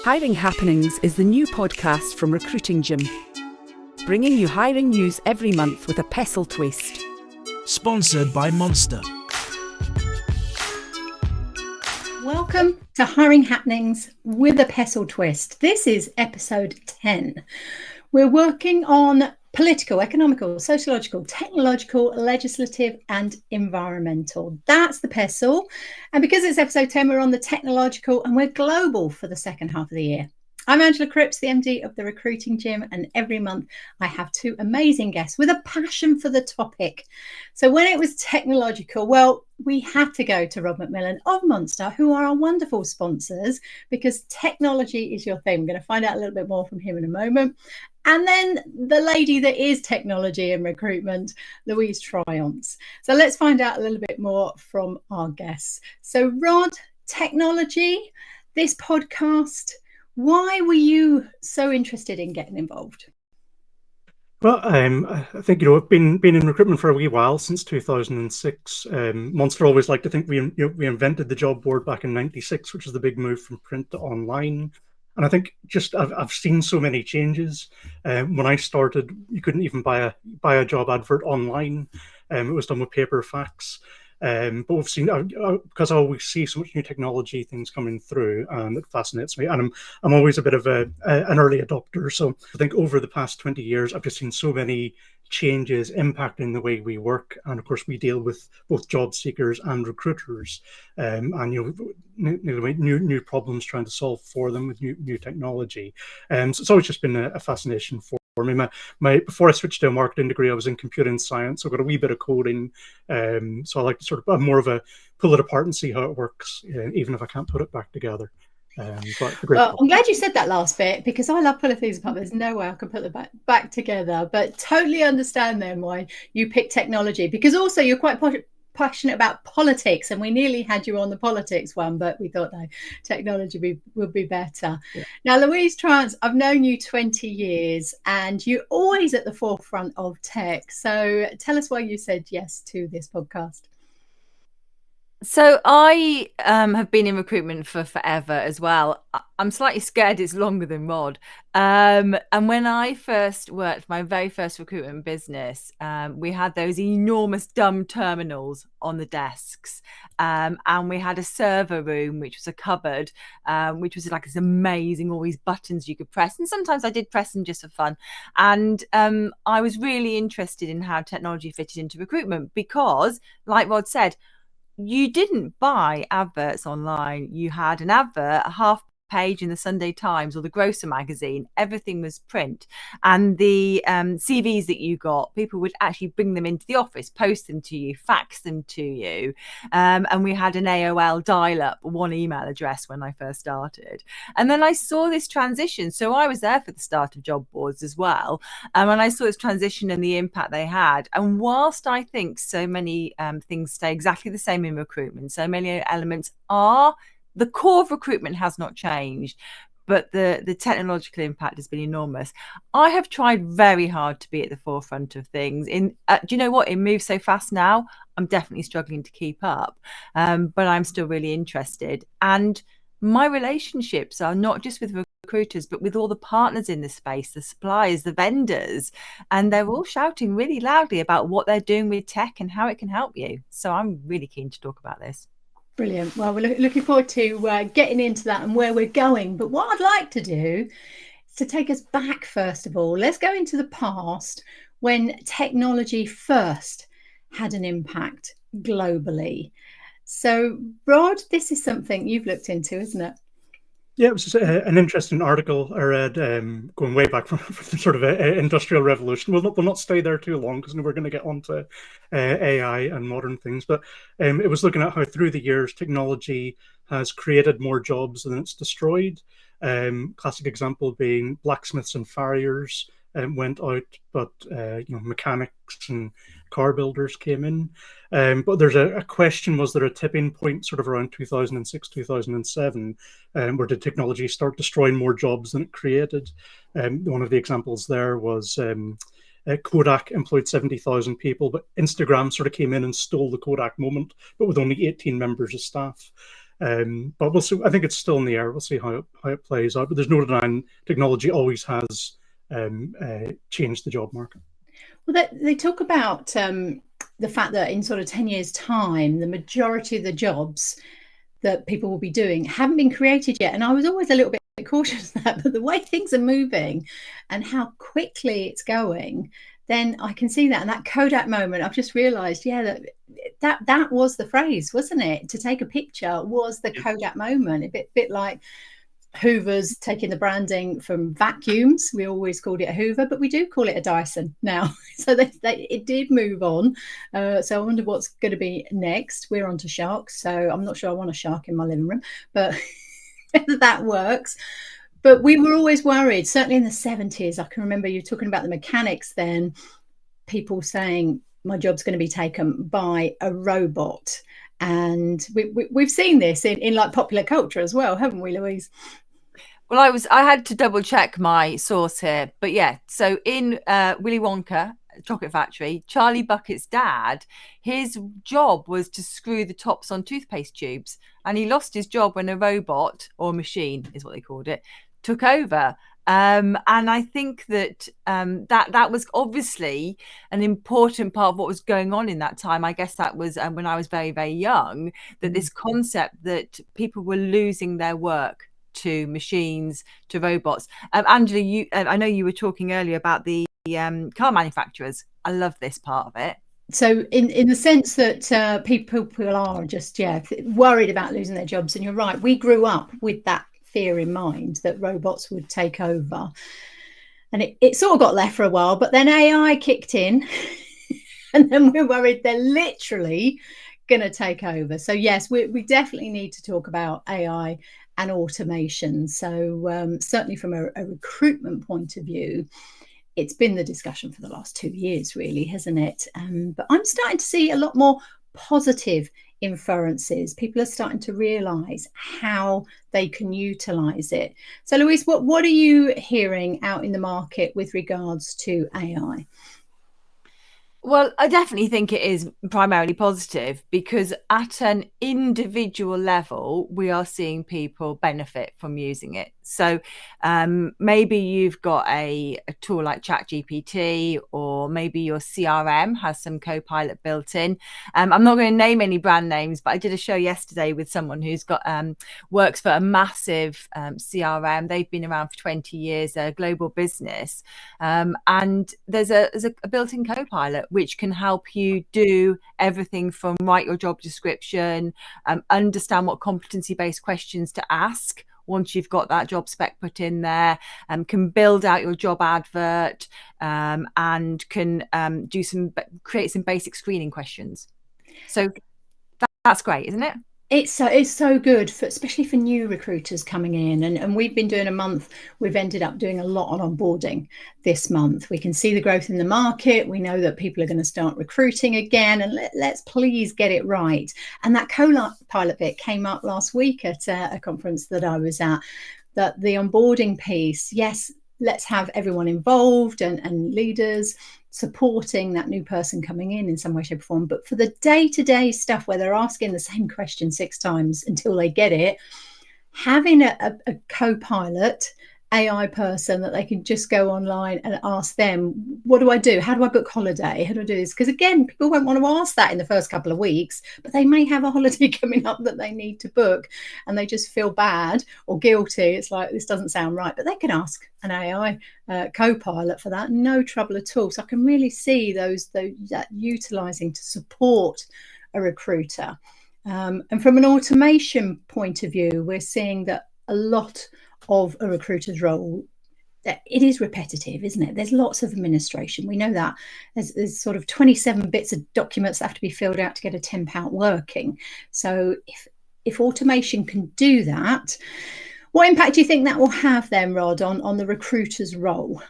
Hiring Happenings is the new podcast from Recruiting Gym, bringing you hiring news every month with a pestle twist. Sponsored by Monster. Welcome to Hiring Happenings with a pestle twist. This is episode 10. We're working on political, economical, sociological, technological, legislative and environmental. That's the pestle. And because it's episode 10, we're on the technological and we're global for the second half of the year. I'm Angela Cripps, the MD of the Recruiting Gym, and every month I have two amazing guests with a passion for the topic. So when it was technological, well, we had to go to Rod McMillan of Monster, who are our wonderful sponsors, because technology is your thing. We're going to find out a little bit more from him in a moment. And then the lady that is technology and recruitment, Louise Triance. So let's find out a little bit more from our guests. So Rod, technology, this podcast, why were you so interested in getting involved? Well, I think, I've been in recruitment for a wee while, since 2006. Monster always like to think we invented the job board back in '96, which was the big move from print to online. And I think I've seen so many changes. When I started, you couldn't even buy a job advert online. It was done with paper fax. But we've seen, because I always see so much new technology things coming through, and it fascinates me. And I'm always a bit of an early adopter. So I think over the past 20 years, I've just seen so many changes impacting the way we work. And of course, we deal with both job seekers and recruiters, and new problems trying to solve for them with new technology. So it's always just been a fascination for me. Before I switched to a marketing degree, I was in computing science, so I got a wee bit of coding. So I like to sort of more of a pull it apart and see how it works, even if I can't put it back together. Well, I'm glad you said that last bit, because I love pulling things apart. There's no way I can put them back together, but totally understand then why you picked technology, because also you're quite passionate about politics, and we nearly had you on the politics one, but we thought no, technology would be better. Yeah. Now, Louise Triance, I've known you 20 years and you're always at the forefront of tech. So tell us why you said yes to this podcast. So I have been in recruitment for forever as well. I'm slightly scared it's longer than Rod. And when I first worked my very first recruitment business, we had those enormous dumb terminals on the desks. And we had a server room, which was a cupboard, which was like this amazing, all these buttons you could press. And sometimes I did press them just for fun. And I was really interested in how technology fitted into recruitment because, like Rod said, you didn't buy adverts online. You had an advert, a half page in the Sunday Times or the Grocer magazine. Everything was print. And the CVs that you got, people would actually bring them into the office, post them to you, fax them to you. And we had an AOL dial-up, one email address when I first started. And then I saw this transition. So I was there for the start of job boards as well. And I saw this transition and the impact they had. And whilst I think so many things stay exactly the same in recruitment, so many elements are, the core of recruitment has not changed, but the technological impact has been enormous. I have tried very hard to be at the forefront of things. Do you know what? It moves so fast now. I'm definitely struggling to keep up, but I'm still really interested. And my relationships are not just with recruiters, but with all the partners in the space, the suppliers, the vendors, and they're all shouting really loudly about what they're doing with tech and how it can help you. So I'm really keen to talk about this. Brilliant. Well, we're looking forward to getting into that and where we're going. But what I'd like to do is to take us back, first of all. Let's go into the past when technology first had an impact globally. So, Rod, this is something you've looked into, isn't it? Yeah, it was just an interesting article I read going way back from sort of an industrial revolution. We'll not stay there too long because we're going to get onto AI and modern things. But it was looking at how through the years technology has created more jobs than it's destroyed. Classic example being blacksmiths and farriers went out, but mechanics and car builders came in. But there's a question, was there a tipping point sort of around 2006, 2007, where did technology start destroying more jobs than it created? One of the examples there was Kodak employed 70,000 people, but Instagram sort of came in and stole the Kodak moment, but with only 18 members of staff. But we'll see. I think it's still in the air. We'll see how it plays out. But there's no denying technology always has changed the job market. Well, they talk about the fact that in sort of 10 years' time, the majority of the jobs that people will be doing haven't been created yet. And I was always a little bit cautious of that, but the way things are moving and how quickly it's going, then I can see that. And that Kodak moment, I've just realized, that was the phrase, wasn't it? To take a picture was the Kodak moment. A bit like Hoover's taking the branding from vacuums. We always called it a Hoover, but we do call it a Dyson now. So it did move on. So I wonder what's going to be next. We're on to sharks. So I'm not sure I want a shark in my living room, but whether that works. But we were always worried, certainly in the 70s. I can remember you talking about the mechanics then, people saying my job's going to be taken by a robot. And we've seen this in like popular culture as well, haven't we, Louise? Well, I had to double check my source here, but yeah. So in Willy Wonka Chocolate Factory, Charlie Bucket's dad, his job was to screw the tops on toothpaste tubes, and he lost his job when a robot, or machine is what they called it, took over. And I think that that was obviously an important part of what was going on in that time. I guess that was when I was very, very young, that this concept that people were losing their work to machines, to robots. Angela, I know you were talking earlier about the car manufacturers. I love this part of it. So in the sense that people are just worried about losing their jobs, and you're right, we grew up with that fear in mind that robots would take over, and it sort of got left for a while, but then AI kicked in and then we're worried they're literally going to take over. So yes, we definitely need to talk about AI and automation. So certainly from a recruitment point of view, it's been the discussion for the last 2 years, really, hasn't it? But I'm starting to see a lot more positive inferences. People are starting to realise how they can utilise it. So, Louise, what are you hearing out in the market with regards to AI? Well, I definitely think it is primarily positive, because at an individual level, we are seeing people benefit from using it. So maybe you've got a tool like ChatGPT, or maybe your CRM has some Copilot built in. I'm not going to name any brand names, but I did a show yesterday with someone who's got works for a massive CRM. They've been around for 20 years, a global business. And there's a built-in Copilot which can help you do everything from write your job description, understand what competency-based questions to ask once you've got that job spec put in there, can build out your job advert, and can create some basic screening questions. So that's great, isn't it? It's so good, especially for new recruiters coming in. And we've been doing a month. We've ended up doing a lot on onboarding this month. We can see the growth in the market. We know that people are going to start recruiting again. And let's please get it right. And that Copilot bit came up last week at a conference that I was at, that the onboarding piece, yes, let's have everyone involved and leaders supporting that new person coming in some way, shape, or form. But for the day-to-day stuff where they're asking the same question 6 times until they get it, having a co-pilot AI person that they can just go online and ask them, what do I do? How do I book holiday? How do I do this? Because again, people won't want to ask that in the first couple of weeks, but they may have a holiday coming up that they need to book and they just feel bad or guilty. It's like, this doesn't sound right, but they can ask an AI co-pilot for that. No trouble at all. So I can really see that utilising to support a recruiter. And from an automation point of view, we're seeing that a lot of a recruiter's role, it is repetitive, isn't it? There's lots of administration. We know that there's sort of 27 bits of documents that have to be filled out to get a temp out working. So if automation can do that, what impact do you think that will have then, Rod, on the recruiter's role?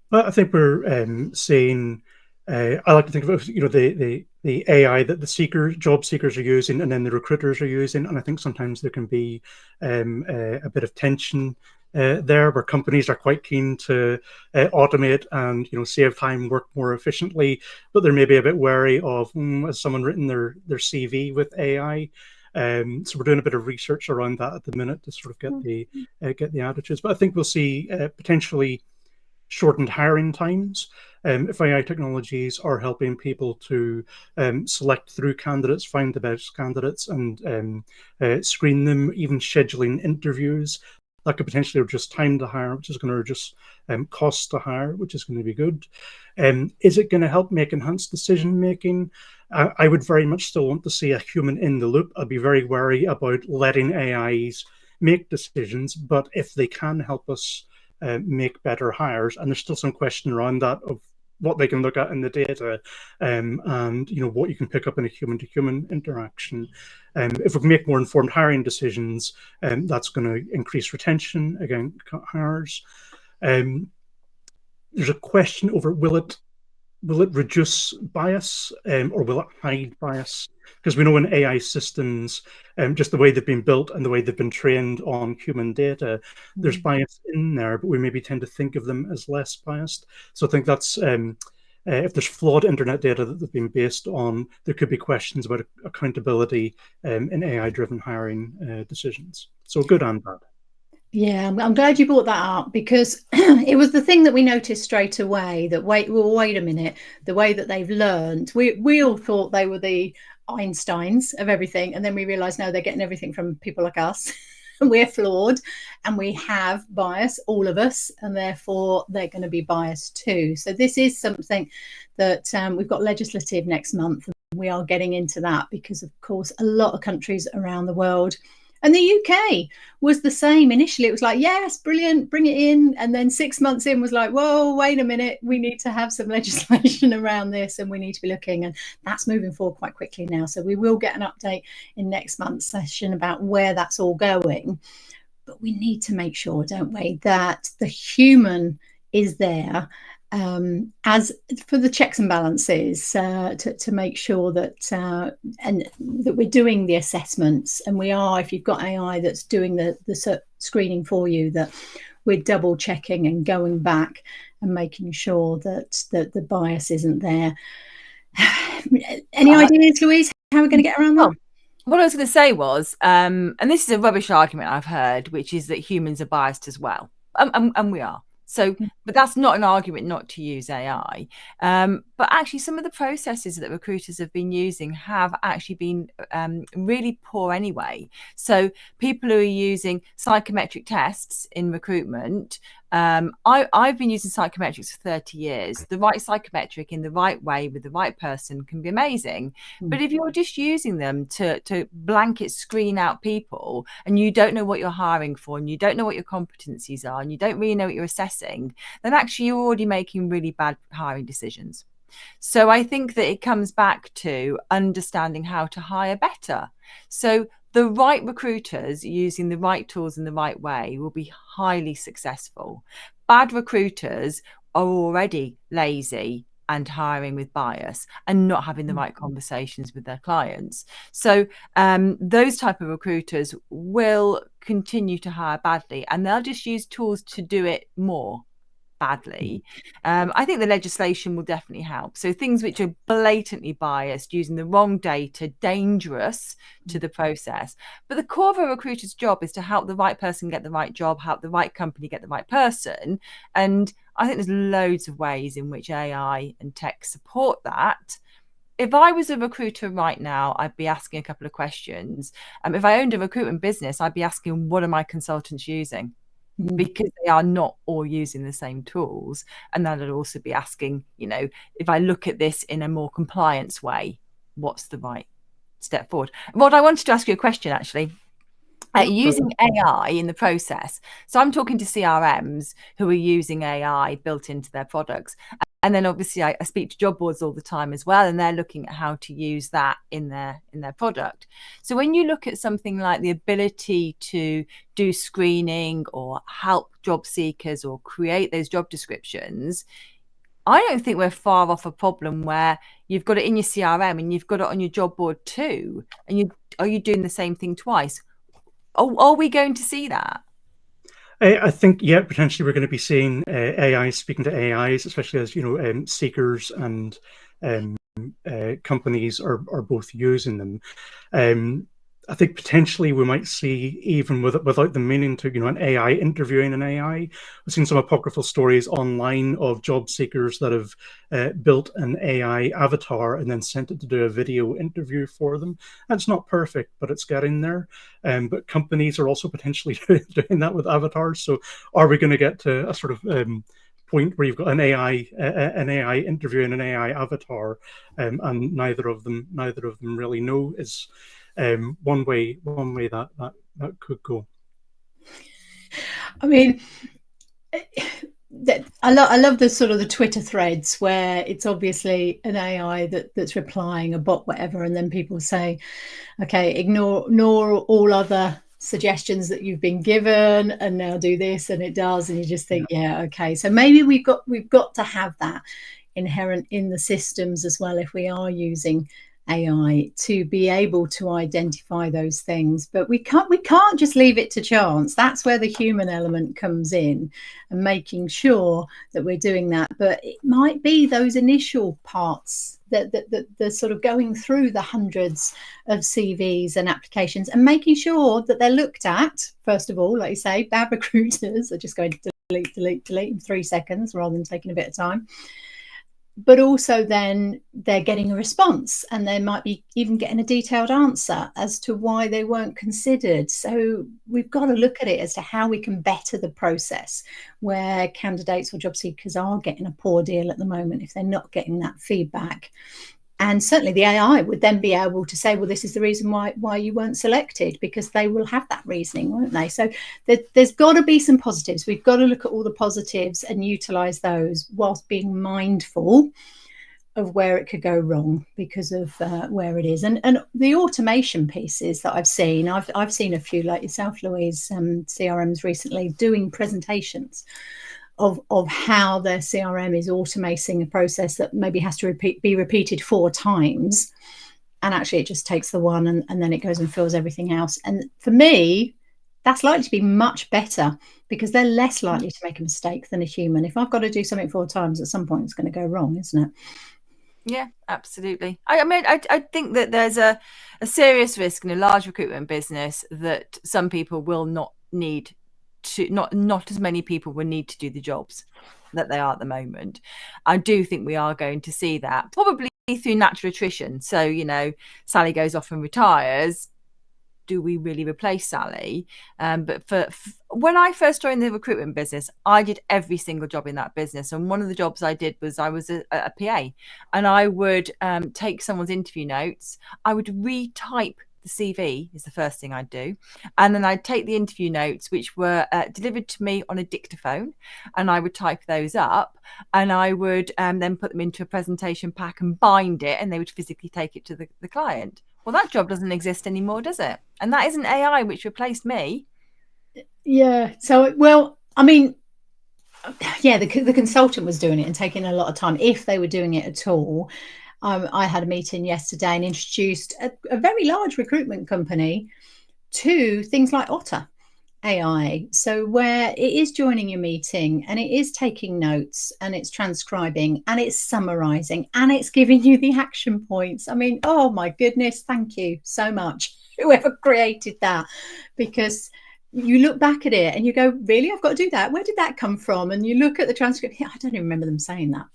Well, I think we're seeing. I like to think of it, the AI that the job seekers are using, and then the recruiters are using. And I think sometimes there can be a bit of tension there, where companies are quite keen to automate and save time, work more efficiently, but they're maybe a bit wary of has someone written their CV with AI. So we're doing a bit of research around that at the minute to sort of get the attitudes. But I think we'll see potentially shortened hiring times if AI technologies are helping people to select through candidates, find the best candidates, and screen them, even scheduling interviews. That could potentially reduce time to hire, which is going to reduce costs to hire, which is going to be good. Is it going to help make enhanced decision making? I would very much still want to see a human in the loop. I'd be very wary about letting AIs make decisions, but if they can help us make better hires, and there's still some question around that of what they can look at in the data, and what you can pick up in a human-to-human interaction. If we can make more informed hiring decisions, that's going to increase retention, again, cut hires. There's a question over will it reduce bias or will it hide bias? Because we know in AI systems, just the way they've been built and the way they've been trained on human data, there's bias in there, but we maybe tend to think of them as less biased. So I think that's if there's flawed internet data that they've been based on, there could be questions about accountability in AI-driven hiring decisions. So good and bad. Yeah, I'm glad you brought that up, because it was the thing that we noticed straight away that wait a minute, the way that they've learned, we all thought they were the Einsteins of everything, and then we realized no, they're getting everything from people like us. We're flawed and we have bias, all of us, and therefore they're going to be biased too. So this is something that we've got legislative next month. We are getting into that because, of course, a lot of countries around the world, and the UK was the same. Initially, it was like, yes, brilliant, bring it in. And then 6 months in was like, whoa, wait a minute, we need to have some legislation around this and we need to be looking. And that's moving forward quite quickly now. So we will get an update in next month's session about where that's all going. But we need to make sure, don't we, that the human is there as for the checks and balances to make sure that and that we're doing the assessments, and we are, if you've got AI that's doing the screening for you, that we're double checking and going back and making sure that the bias isn't there. Any ideas, Louise, how we're going to get around that? What I was going to say was, and this is a rubbish argument I've heard, which is that humans are biased as well, and we are. So, but that's not an argument not to use AI. But actually, some of the processes that recruiters have been using have actually been really poor anyway. So people who are using psychometric tests in recruitment, I've been using psychometrics for 30 years. The right psychometric in the right way with the right person can be amazing. But if you're just using them to blanket screen out people, and you don't know what you're hiring for, and you don't know what your competencies are, and you don't really know what you're assessing, then actually you're already making really bad hiring decisions. So I think that it comes back to understanding how to hire better. So the right recruiters using the right tools in the right way will be highly successful. Bad recruiters are already lazy and hiring with bias and not having the right conversations with their clients. So those type of recruiters will continue to hire badly, and they'll just use tools to do it more badly. I think the legislation will definitely help. So things which are blatantly biased, using the wrong data, dangerous to the process. But the core of a recruiter's job is to help the right person get the right job, help the right company get the right person. And I think there's loads of ways in which AI and tech support that. If I was a recruiter right now, I'd be asking a couple of questions. If I owned a recruitment business, I'd be asking, what are my consultants using? Because they are not all using the same tools. And then I'd also be asking, if I look at this in a more compliance way, what's the right step forward? Rod, I wanted to ask you a question, actually. Using AI in the process. So I'm talking to CRMs who are using AI built into their products. And then obviously I speak to job boards all the time as well, and they're looking at how to use that in their product. So when you look at something like the ability to do screening or help job seekers or create those job descriptions, I don't think we're far off a problem where you've got it in your CRM and you've got it on your job board too. And are you doing the same thing twice? Are we going to see that? I think, yeah, potentially we're going to be seeing AI speaking to AIs, especially as, seekers and companies are both using them. I think potentially we might see, even without them meaning to, an AI interviewing an AI. We've seen some apocryphal stories online of job seekers that have built an AI avatar and then sent it to do a video interview for them. And it's not perfect, but it's getting there. But companies are also potentially doing that with avatars. So are we going to get to a sort of point where you've got an AI interviewing an AI avatar, and neither of them really know is one way that could go. I mean, I love the sort of the Twitter threads where it's obviously an AI that's replying, a bot, whatever, and then people say, okay, ignore all other suggestions that you've been given and now do this, and it does, and you just think, yeah, okay, so maybe we've got to have that inherent in the systems as well if we are using AI to be able to identify those things. But we can't just leave it to chance. That's where the human element comes in, and making sure that we're doing that. But it might be those initial parts that the sort of going through the hundreds of CVs and applications and making sure that they're looked at. First of all, like you say, bad recruiters are just going to delete in 3 seconds rather than taking a bit of time. But also then they're getting a response, and they might be even getting a detailed answer as to why they weren't considered. So we've got to look at it as to how we can better the process where candidates or job seekers are getting a poor deal at the moment if they're not getting that feedback. And certainly the AI would then be able to say, well, this is the reason why you weren't selected, because they will have that reasoning, won't they? So there's got to be some positives. We've got to look at all the positives and utilize those whilst being mindful of where it could go wrong because of where it is. And the automation pieces that I've seen a few, like yourself, Louise, CRMs recently doing presentations of how their CRM is automating a process that maybe has to be repeated 4 times. And actually it just takes the one and then it goes and fills everything else. And for me, that's likely to be much better because they're less likely to make a mistake than a human. If I've got to do something 4 times, at some point it's going to go wrong, isn't it? Yeah, absolutely. I mean, I think that there's a serious risk in a large recruitment business that some people will not need to, not as many people will need to do the jobs that they are at the moment. I do think we are going to see that probably through natural attrition. So, Sally goes off and retires. Do we really replace Sally? But for when I first joined the recruitment business, I did every single job in that business. And one of the jobs I did was I was a PA, and I would take someone's interview notes. I would retype the CV is the first thing I'd do. And then I'd take the interview notes, which were delivered to me on a dictaphone, and I would type those up, and I would then put them into a presentation pack and bind it, and they would physically take it to the client. Well, that job doesn't exist anymore, does it? And that isn't AI, which replaced me. Yeah. So, well, I mean, yeah, the consultant was doing it and taking a lot of time, if they were doing it at all. I had a meeting yesterday and introduced a very large recruitment company to things like Otter AI. So where it is joining your meeting and it is taking notes and it's transcribing and it's summarizing and it's giving you the action points. I mean, oh my goodness, thank you so much, whoever created that, because you look back at it and you go, really, I've got to do that? Where did that come from? And you look at the transcript. Yeah, I don't even remember them saying that.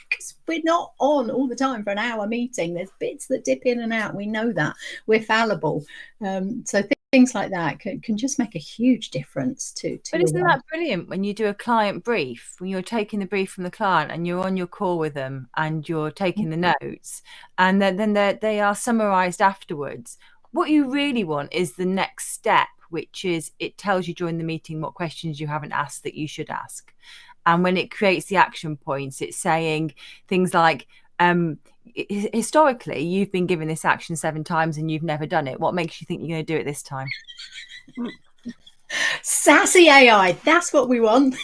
Because we're not on all the time for an hour meeting. There's bits that dip in and out. We know that. We're fallible. So things like that can just make a huge difference to But isn't that brilliant when you do a client brief, when you're taking the brief from the client and you're on your call with them and you're taking the notes, and then they are summarized afterwards? What you really want is the next step, which is it tells you during the meeting what questions you haven't asked that you should ask. And when it creates the action points, it's saying things like, historically, you've been given this action 7 times and you've never done it. What makes you think you're going to do it this time? Sassy AI, that's what we want.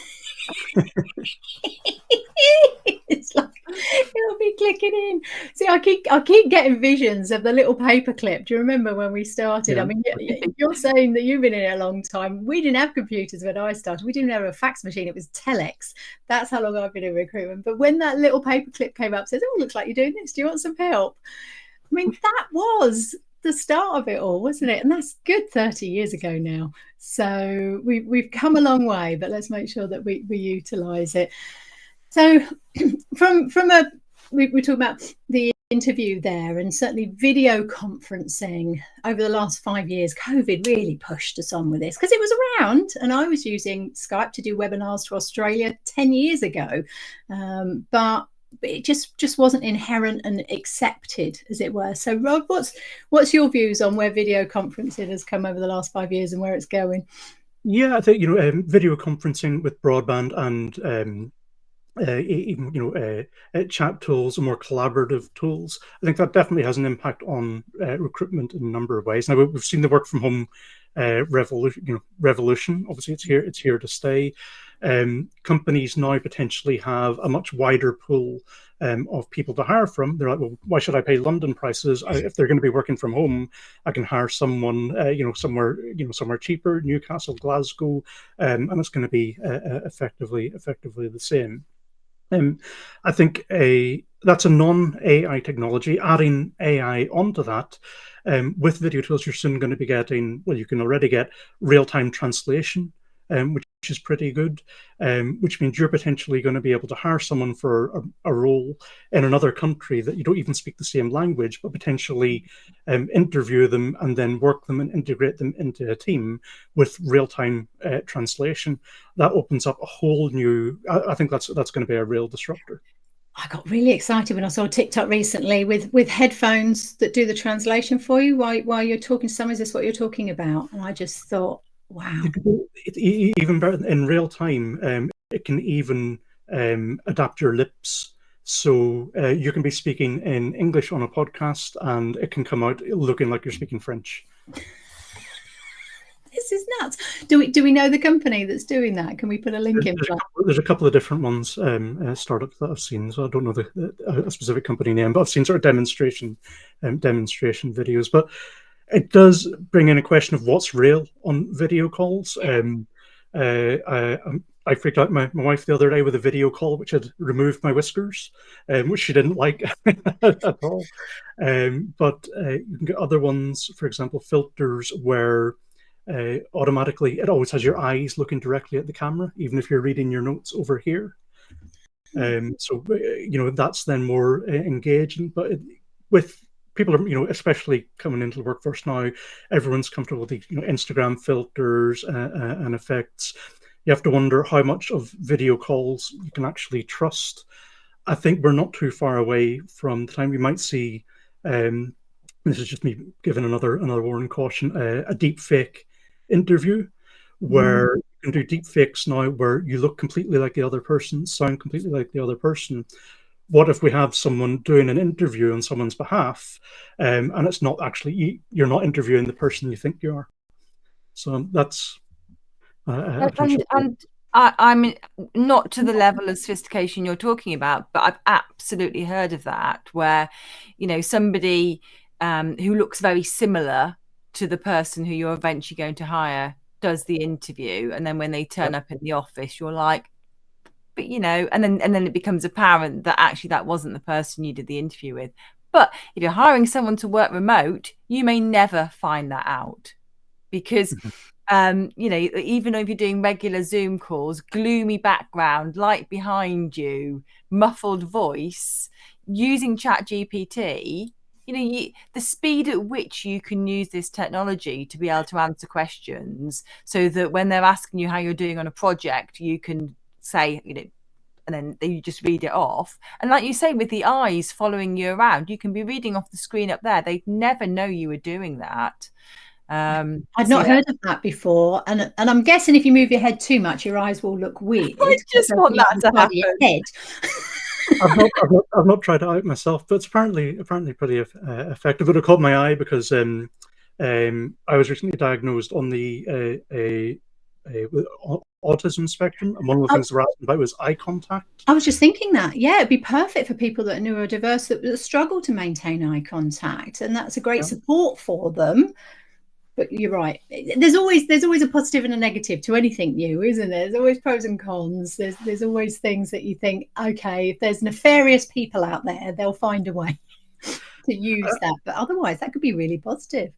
It's like it'll be clicking in. See, I keep getting visions of the little paperclip. Do you remember when we started? Yeah. I mean, you're saying that you've been in it a long time. We didn't have computers when I started. We didn't have a fax machine. It was telex. That's how long I've been in recruitment. But when that little paperclip came up, says, "Oh, looks like you're doing this. Do you want some help?" I mean, that was the start of it all, wasn't it? And that's good 30 years ago now. So we've come a long way, but let's make sure that we utilise it. So we talk about the interview there, and certainly video conferencing over the last 5 years. COVID really pushed us on with this because it was around, and I was using Skype to do webinars to Australia 10 years ago, but it just wasn't inherent and accepted, as it were. So Rod, what's your views on where video conferencing has come over the last 5 years and where it's going? Yeah, I think video conferencing with broadband and even chat tools and more collaborative tools, I think that definitely has an impact on recruitment in a number of ways. Now we've seen the work from home revolution. Obviously, it's here to stay. Companies now potentially have a much wider pool of people to hire from. They're like, well, why should I pay London prices if they're going to be working from home? I can hire someone, somewhere cheaper, Newcastle, Glasgow, and it's going to be effectively the same. I think that's a non-AI technology. Adding AI onto that, with video tools, you're soon going to be getting, well, you can already get real-time translation, which is pretty good, which means you're potentially going to be able to hire someone for a role in another country that you don't even speak the same language, but potentially interview them and then work them and integrate them into a team with real-time translation. That opens up a whole new, I think that's going to be a real disruptor. I got really excited when I saw TikTok recently with headphones that do the translation for you while you're talking to someone. Is this what you're talking about? And I just thought, wow. Even better in real time, it can even adapt your lips. So you can be speaking in English on a podcast and it can come out looking like you're speaking French. This is nuts. Do we know the company that's doing that? Can we put a link in? There's a couple of different ones, startups that I've seen. So I don't know a specific company name, but I've seen sort of demonstration videos. But it does bring in a question of what's real on video calls. I freaked out my wife the other day with a video call which had removed my whiskers, which she didn't like at all. But you can get other ones, for example, filters where automatically it always has your eyes looking directly at the camera, even if you're reading your notes over here. So that's then more engaging. But with people are, especially coming into the workforce now, everyone's comfortable with the Instagram filters and effects. You have to wonder how much of video calls you can actually trust. I think we're not too far away from the time we might see, this is just me giving another warning caution, a deep fake interview where you can do deep fakes now where you look completely like the other person, sound completely like the other person. What if we have someone doing an interview on someone's behalf, and it's not actually, you're not interviewing the person you think you are? So that's I'm not to the level of sophistication you're talking about, but I've absolutely heard of that, where somebody who looks very similar to the person who you're eventually going to hire does the interview, and then when they turn up in the office, you're like, but and then it becomes apparent that actually that wasn't the person you did the interview with. But if you're hiring someone to work remote, you may never find that out, because even if you're doing regular Zoom calls, gloomy background, light behind you, muffled voice, using ChatGPT, the speed at which you can use this technology to be able to answer questions, so that when they're asking you how you're doing on a project, you can say, and then you just read it off. And like you say, with the eyes following you around, you can be reading off the screen up there. They'd never know you were doing that. I'd not heard of that before, and I'm guessing if you move your head too much, your eyes will look weird. I just want that to happen. I've not tried it out myself, but it's apparently pretty effective. It caught my eye because I was recently diagnosed on the autism spectrum, and one of the things they were asking about was eye contact. I was just thinking that, it'd be perfect for people that are neurodiverse that struggle to maintain eye contact, and that's a great support for them. But you're right. There's always a positive and a negative to anything new, isn't there? There's always pros and cons. There's always things that you think, okay, if there's nefarious people out there, they'll find a way. to use that. But otherwise, that could be really positive.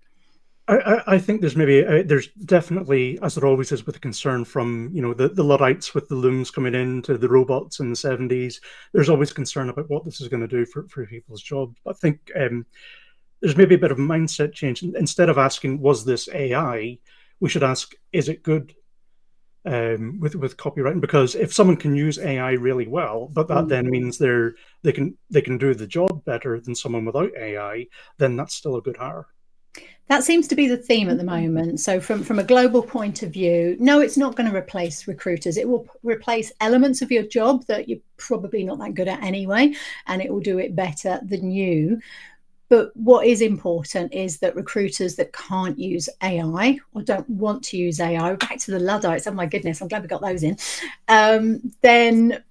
I think there's definitely, as there always is with the concern from, the Luddites with the looms coming in to the robots in the 70s, there's always concern about what this is going to do for people's jobs. I think there's maybe a bit of a mindset change. Instead of asking, was this AI, we should ask, is it good? With copywriting, because if someone can use AI really well, but that then means they can do the job better than someone without AI, then that's still a good hire. That seems to be the theme at the moment. So from a global point of view, no, it's not going to replace recruiters. It will replace elements of your job that you're probably not that good at anyway, and it will do it better than you. But what is important is that recruiters that can't use AI or don't want to use AI, back to the Luddites, oh my goodness, I'm glad we got those in, then,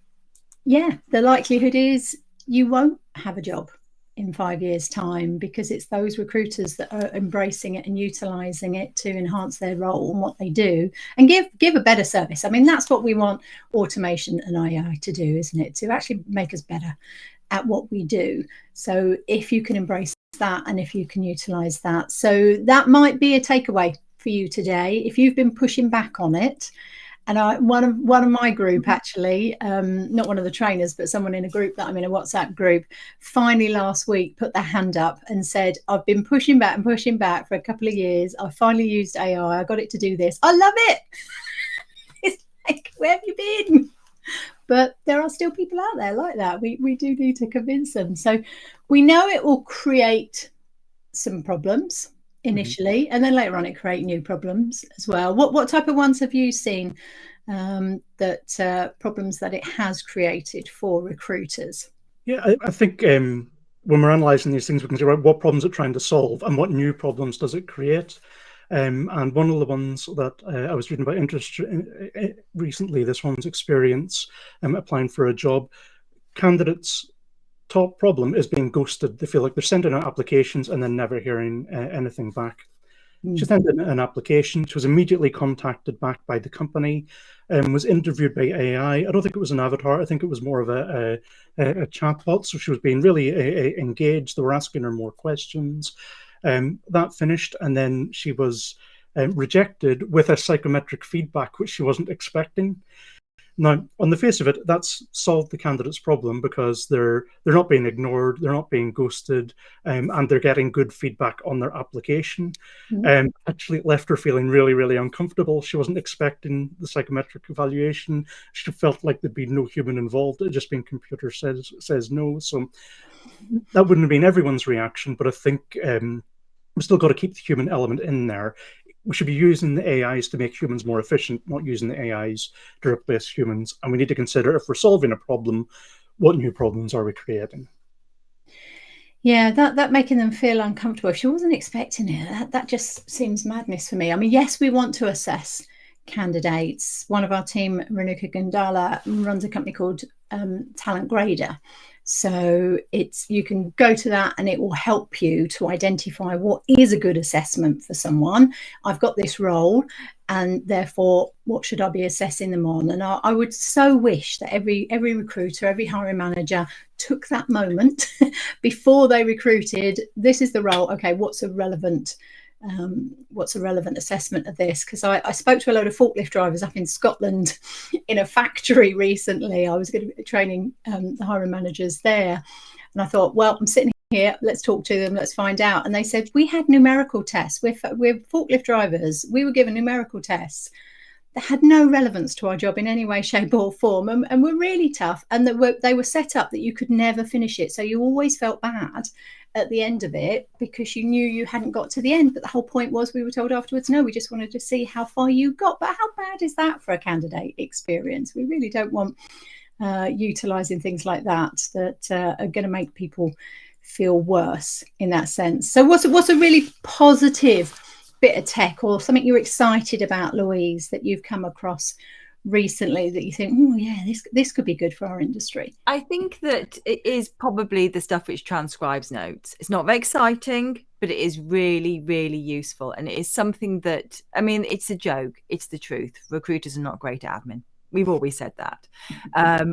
yeah, the likelihood is you won't have a job in 5 years' time, because it's those recruiters that are embracing it and utilising it to enhance their role and what they do and give a better service. I mean, that's what we want automation and AI to do, isn't it? To actually make us better at what we do. So if you can embrace that and if you can utilise that. So that might be a takeaway for you today. If you've been pushing back on it, and one of my group, actually, not one of the trainers, but someone in a group that I'm in, a WhatsApp group, finally last week put their hand up and said, I've been pushing back for a couple of years. I finally used AI. I got it to do this. I love it. It's like, where have you been? But there are still people out there like that. We do need to convince them. So we know it will create some problems initially, and then later on it create new problems as well. What type of ones have you seen, that problems that it has created for recruiters? Yeah, I think when we're analysing these things, we can say, right, what problems it's trying to solve and what new problems does it create? And one of the ones that I was reading about interest recently, this one's experience applying for a job. Candidates' top problem is being ghosted. They feel like they're sending out applications and then never hearing anything back. She sent in an application. She was immediately contacted back by the company and was interviewed by AI. I don't think it was an avatar. I think it was more of a chatbot. So she was being really engaged. They were asking her more questions. That finished, and then she was rejected with a psychometric feedback, which she wasn't expecting. Now, on the face of it, that's solved the candidate's problem, because they're not being ignored, they're not being ghosted, and they're getting good feedback on their application. Actually, it left her feeling really, really uncomfortable. She wasn't expecting the psychometric evaluation. She felt like there'd be no human involved. It just been computer says no. So that wouldn't have been everyone's reaction, but I think we've still got to keep the human element in there. We should be using the AIs to make humans more efficient, not using the AIs to replace humans. And we need to consider, if we're solving a problem, what new problems are we creating? Yeah, that making them feel uncomfortable. If she wasn't expecting it, that just seems madness for me. I mean, yes, we want to assess candidates. One of our team, Renuka Gandala, runs a company called Talent Grader. So you can go to that and it will help you to identify what is a good assessment for someone. I've got this role, and therefore what should I be assessing them on? And I would so wish that every recruiter, every hiring manager took that moment before they recruited. This is the role. Okay, what's a relevant assessment of this? Because I spoke to a load of forklift drivers up in Scotland in a factory recently. I was going to be training the hiring managers there, and I thought, well, I'm sitting here, let's talk to them, let's find out. And they said, we had numerical tests. We're forklift drivers. We were given numerical tests that had no relevance to our job in any way, shape or form, and were really tough, and that they were set up that you could never finish it. So you always felt bad at the end of it because you knew you hadn't got to the end. But the whole point was, we were told afterwards, no, we just wanted to see how far you got. But how bad is that for a candidate experience? We really don't want utilising things like that are going to make people feel worse in that sense. So what's a really positive bit of tech or something you're excited about, Louise, that you've come across recently that you think, oh yeah, this could be good for our industry? I think that it is probably the stuff which transcribes notes. It's not very exciting, but it is really, really useful. And it is something that, I mean, it's a joke. It's the truth. Recruiters are not great at admin. We've always said that.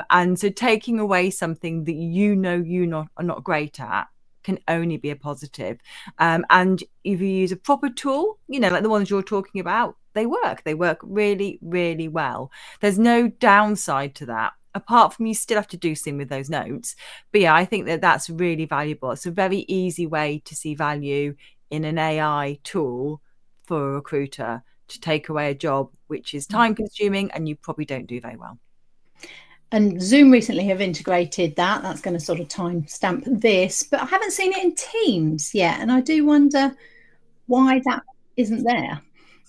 And so taking away something that are not great at can only be a positive. And if you use a proper tool, like the ones you're talking about, they work really, really well. There's no downside to that, apart from you still have to do something with those notes. But yeah, I think that's really valuable. It's a very easy way to see value in an AI tool for a recruiter to take away a job which is time consuming and you probably don't do very well. And Zoom recently have integrated that. That's going to sort of time stamp this, but I haven't seen it in Teams yet. And I do wonder why that isn't there,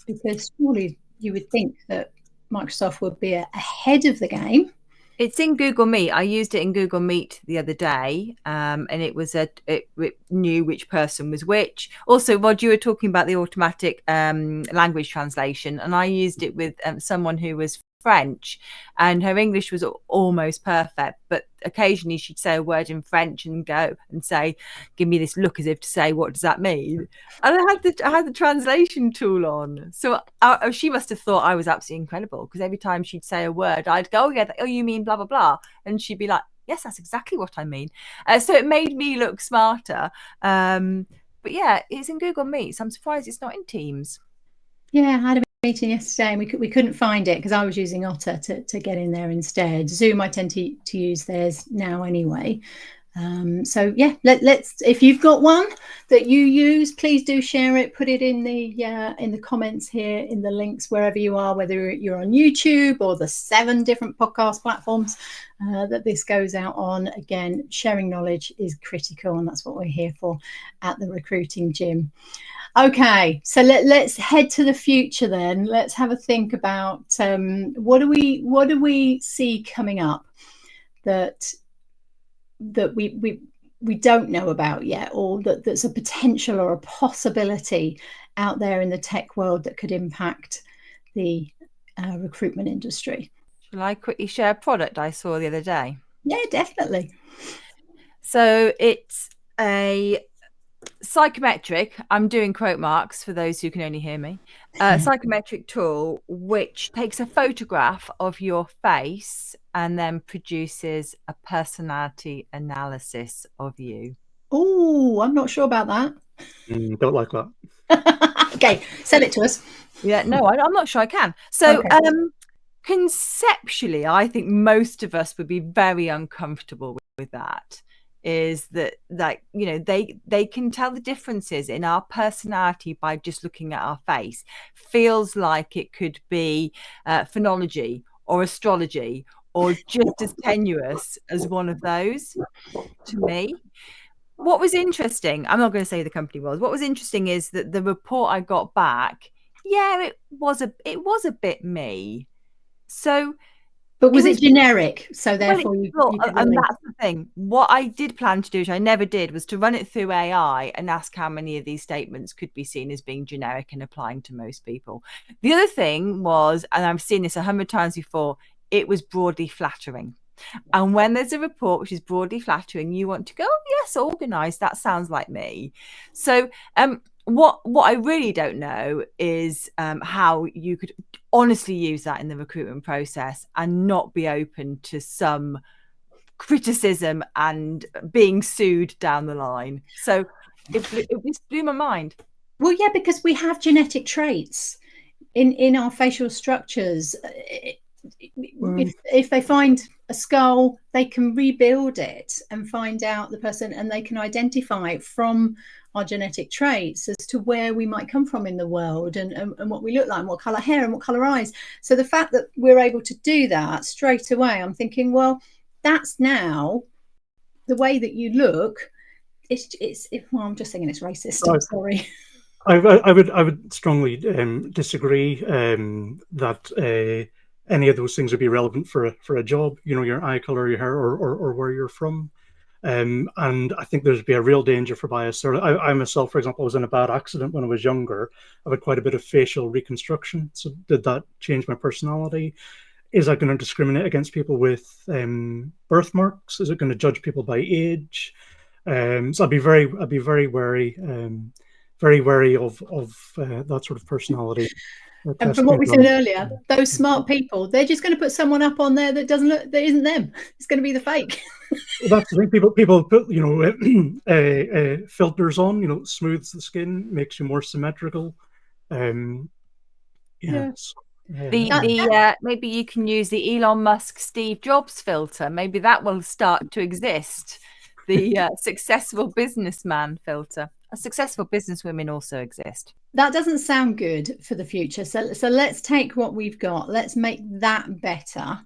because surely you would think that Microsoft would be ahead of the game. It's in Google Meet. I used it in Google Meet the other day, and it knew which person was which. Also, Rod, you were talking about the automatic language translation, and I used it with someone who was French, and her English was almost perfect, but occasionally she'd say a word in French and go and say, give me this look as if to say, what does that mean? And I had the translation tool on, so she must have thought I was absolutely incredible, because every time she'd say a word I'd go, oh you mean blah blah blah, and she'd be like, yes, that's exactly what I mean. So it made me look smarter. But yeah, it's in Google Meet, so I'm surprised it's not in Teams. Yeah, I had a meeting yesterday and we couldn't find it because I was using Otter to get in there instead. Zoom, I tend to use theirs now anyway. So yeah, let's if you've got one that you use, please do share it. Put it in the comments here, in the links, wherever you are, whether you're on YouTube or the 7 different podcast platforms that this goes out on. Again, sharing knowledge is critical, and that's what we're here for at the Recruiting Gym. Okay, so let's head to the future then. Let's have a think about what do we see coming up that we don't know about yet, or that's a potential or a possibility out there in the tech world that could impact the recruitment industry. Shall I quickly share a product I saw the other day? Yeah, definitely. So it's a psychometric, I'm doing quote marks for those who can only hear me, psychometric tool which takes a photograph of your face and then produces a personality analysis of you. Oh, I'm not sure about that. Don't like that. Okay, sell it to us. Yeah, no, I'm not sure I can. So okay. Conceptually, I think most of us would be very uncomfortable with that. Is that they can tell the differences in our personality by just looking at our face. Feels like it could be phonology or astrology or just as tenuous as one of those to me. What was interesting, I'm not going to say who the company was, what was interesting is that the report I got back, it was a bit me. So but was it generic? So therefore, and that's the thing. What I did plan to do, which I never did, was to run it through AI and ask how many of these statements could be seen as being generic and applying to most people. The other thing was, and I've seen this 100 times before, it was broadly flattering. And when there's a report which is broadly flattering, you want to go, oh, yes, organized. That sounds like me. So what I really don't know is how you could honestly use that in the recruitment process and not be open to some criticism and being sued down the line. So it blew my mind. Well, yeah, because we have genetic traits in our facial structures. If they find a skull, they can rebuild it and find out the person, and they can identify from our genetic traits as to where we might come from in the world and what we look like, and what colour hair and what colour eyes. So the fact that we're able to do that straight away, I'm thinking, well, that's now the way that you look. I'm just thinking it's racist. I'm sorry. I would strongly disagree that any of those things would be relevant for a job. Your eye color, your hair, or where you're from. And I think there'd be a real danger for bias. I myself, for example, was in a bad accident when I was younger. I've had quite a bit of facial reconstruction. So did that change my personality? Is that going to discriminate against people with birthmarks? Is it going to judge people by age? So I'd be very wary, of that sort of personality. And from what we said earlier, those smart people, they're just going to put someone up on there that isn't them. It's going to be the fake. Well, that's the thing. People put filters on. Smooths the skin, makes you more symmetrical. Yes. Maybe you can use the Elon Musk Steve Jobs filter. Maybe that will start to exist. The successful businessman filter. Successful businesswomen also exist. That doesn't sound good for the future. So let's take what we've got. Let's make that better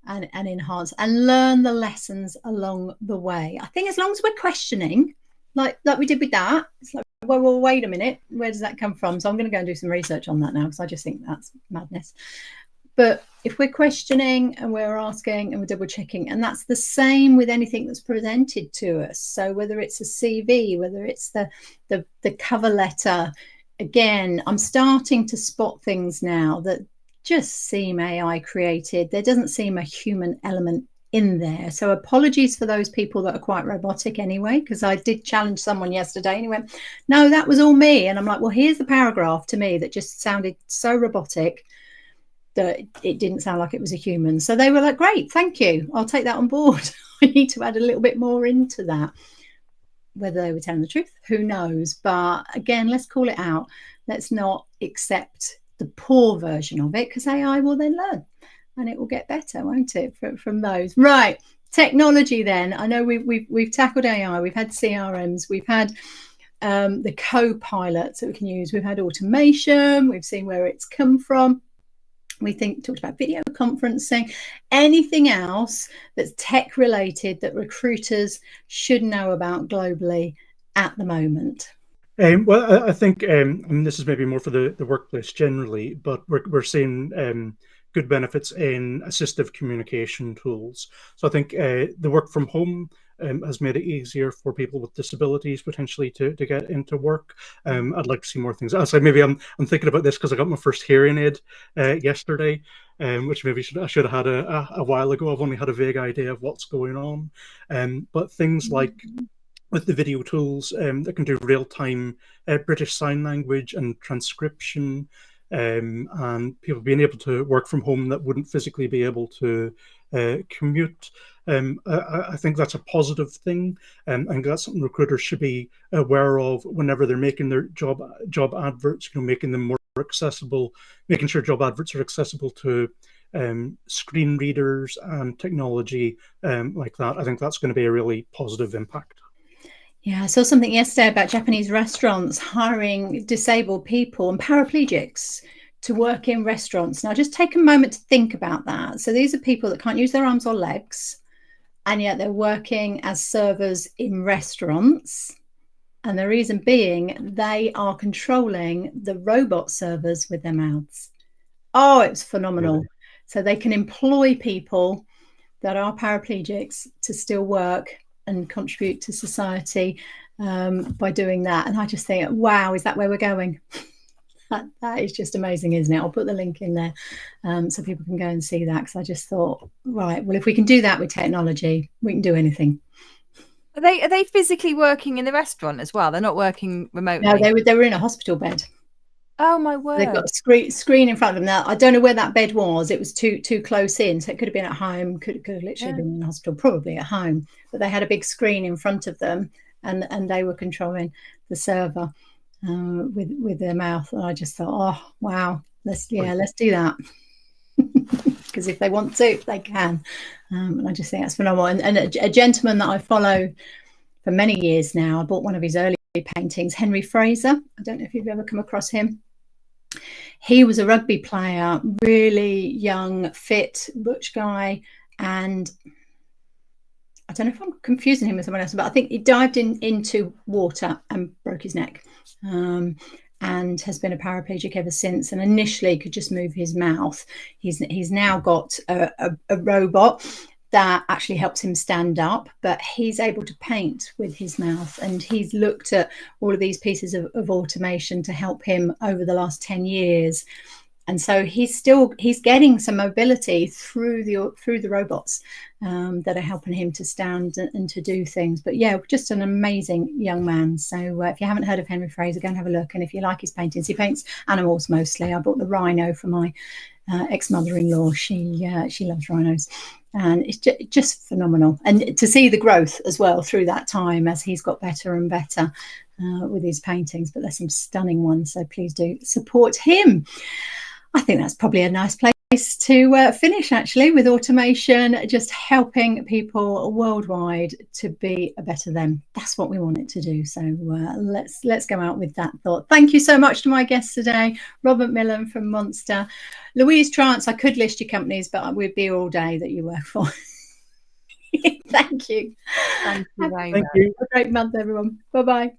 and enhance and learn the lessons along the way. I think as long as we're questioning, like we did with that, it's like, well, wait a minute, where does that come from? So I'm going to go and do some research on that now, because I just think that's madness. But if we're questioning and we're asking and we're double checking, and that's the same with anything that's presented to us. So whether it's a CV, whether it's the cover letter, again, I'm starting to spot things now that just seem AI created. There doesn't seem a human element in there. So apologies for those people that are quite robotic anyway, because I did challenge someone yesterday and he went, no, that was all me. And I'm like, well, here's the paragraph to me that just sounded so robotic that it didn't sound like it was a human. So they were like, great, thank you. I'll take that on board. I need to add a little bit more into that. Whether they were telling the truth, who knows? But again, let's call it out. Let's not accept the poor version of it, because AI will then learn and it will get better, won't it, from those. Right, technology then. I know we've tackled AI, we've had CRMs, we've had the co-pilots that we can use, we've had automation, we've seen where it's come from. We talked about video conferencing, anything else that's tech related that recruiters should know about globally at the moment. Well, I think this is maybe more for the workplace generally, but we're seeing good benefits in assistive communication tools. So I think the work from home has made it easier for people with disabilities potentially to get into work. I'd like to see more things. So maybe I'm thinking about this because I got my first hearing aid yesterday, which maybe I should have had a while ago. I've only had a vague idea of what's going on. But things like with the video tools that can do real-time British Sign Language and transcription, and people being able to work from home that wouldn't physically be able to commute. I think that's a positive thing, and that's something recruiters should be aware of whenever they're making their job adverts. Making them more accessible, making sure job adverts are accessible to screen readers and technology like that. I think that's going to be a really positive impact. Yeah, I saw something yesterday about Japanese restaurants hiring disabled people and paraplegics to work in restaurants. Now, just take a moment to think about that. So these are people that can't use their arms or legs, and yet they're working as servers in restaurants. And the reason being, they are controlling the robot servers with their mouths. Oh, it's phenomenal. Really? So they can employ people that are paraplegics to still work and contribute to society by doing that. And I just think, wow, is that where we're going? That is just amazing, isn't it? I'll put the link in there so people can go and see that, because I just thought, right, well, if we can do that with technology, we can do anything. Are they physically working in the restaurant as well? They're not working remotely? No, they were in a hospital bed. Oh my word! They've got a screen in front of them. Now I don't know where that bed was. It was too close in, so it could have been at home. Could have literally been in the hospital, probably at home. But they had a big screen in front of them, and they were controlling the server with their mouth. And I just thought, oh wow, let's do that. Because if they want to, they can. And I just think that's phenomenal. And a gentleman that I follow for many years now, I bought one of his early paintings, Henry Fraser. I don't know if you've ever come across him. He was a rugby player, really young, fit, butch guy, and I don't know if I'm confusing him with someone else, but I think he dived into water and broke his neck, and has been a paraplegic ever since, and initially could just move his mouth. He's now got a robot that actually helps him stand up, but he's able to paint with his mouth, and he's looked at all of these pieces of automation to help him over the last 10 years. And so he's getting some mobility through the robots that are helping him to stand and to do things. But yeah, just an amazing young man. So if you haven't heard of Henry Fraser, go and have a look. And if you like his paintings, he paints animals mostly. I bought the rhino for my ex-mother-in-law. She loves rhinos, and it's just phenomenal. And to see the growth as well through that time as he's got better and better with his paintings. But there's some stunning ones, so please do support him. I think that's probably a nice place to finish, actually, with automation just helping people worldwide to be a better them. That's what we want it to do. So let's go out with that thought. Thank you so much to my guests today, Rod McMillan from Monster, Louise Triance. I could list your companies, but we'd be all day that you work for. Thank you. Thank you very Thank much. you. Have a great month, everyone. Bye-bye.